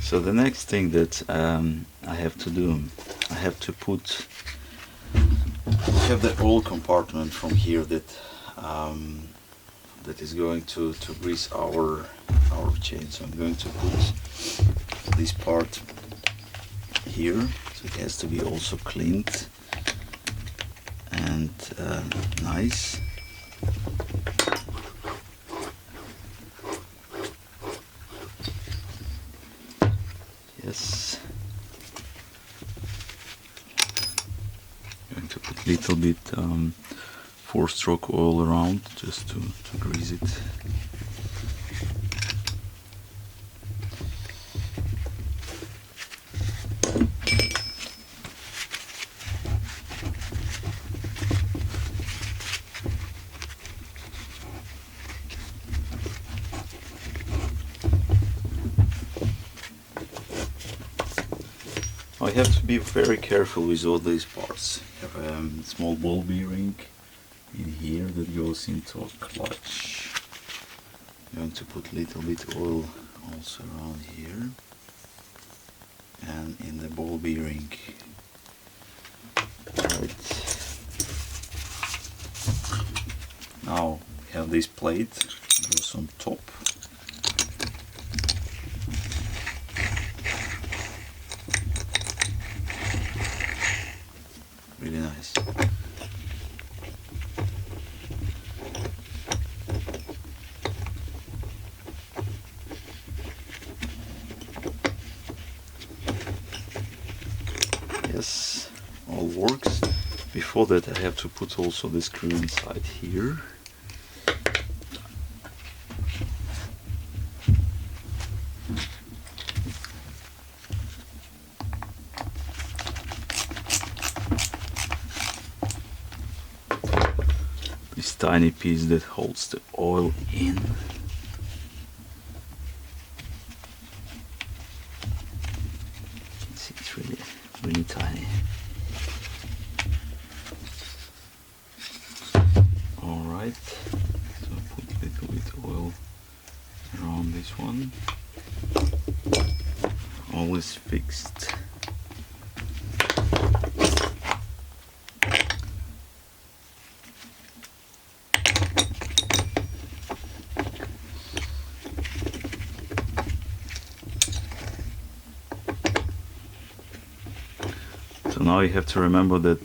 So the next thing that I have to do, I have to put, we have the oil compartment from here that that is going to grease our chain. So I'm going to put this part here, so it has to be also cleaned and nice. Yes. Going to put a little bit 4-stroke oil around just to grease it. I have to be very careful with all these parts. I have a small ball bearing in here that goes into a clutch. I'm going to put a little bit oil also around here and in the ball bearing. Right. Now we have this plate, goes on top. Really nice. Yes, all works. Before that I have to put also the screw inside here. This tiny piece that holds the oil in. See, it's really tiny. Alright, so put a little bit oil around this one. All is fixed. So now you have to remember that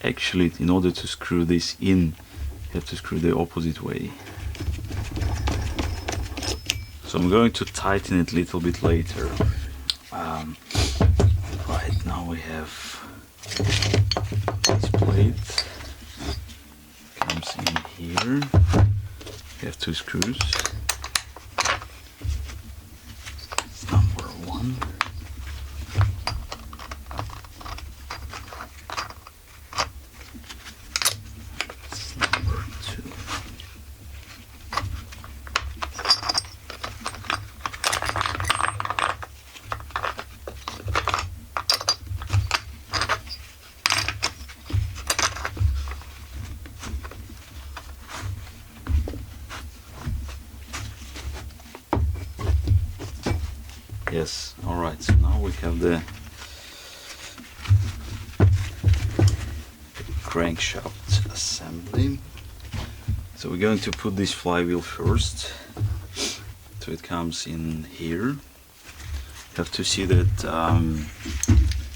actually in order to screw this in, you have to screw the opposite way. So I'm going to tighten it a little bit later. Right, now we have this plate, comes in here, we have 2 screws. It's number 1. Yes, alright, so now we have the crankshaft assembly. So we're going to put this flywheel first. So it comes in here. You have to see that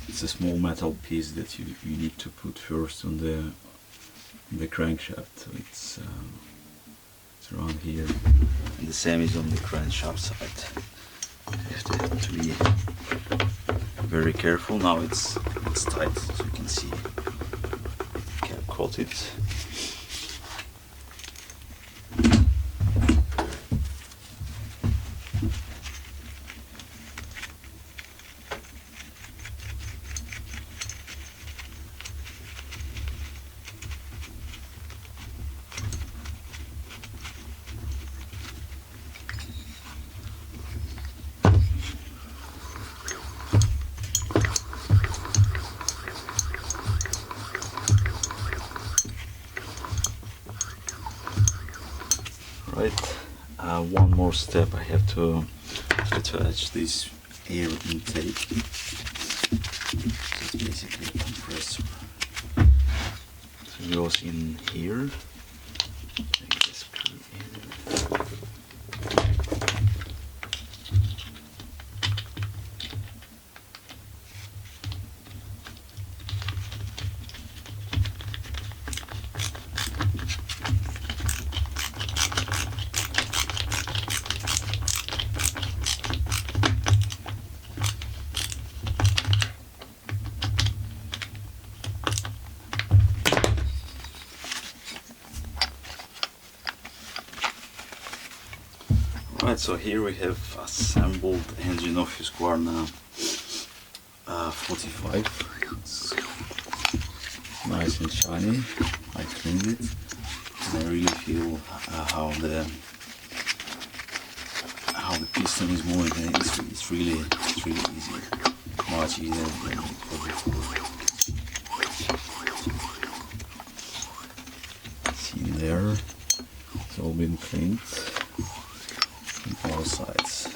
it's a small metal piece that you need to put first on the crankshaft. So it's around here. And the same is on the crankshaft side. You have to be very careful. Now it's tight, as you can see. You can't cut it. Right, one more step. I have to attach this air intake. So it's basically a compressor. So it goes in here. Take the screw in. Right, so here we have assembled engine of Husqvarna 45. It's nice and shiny. I cleaned it, and I really feel how the piston is moving. And it's really easy, much easier than before. See there, it's all been cleaned on all sides.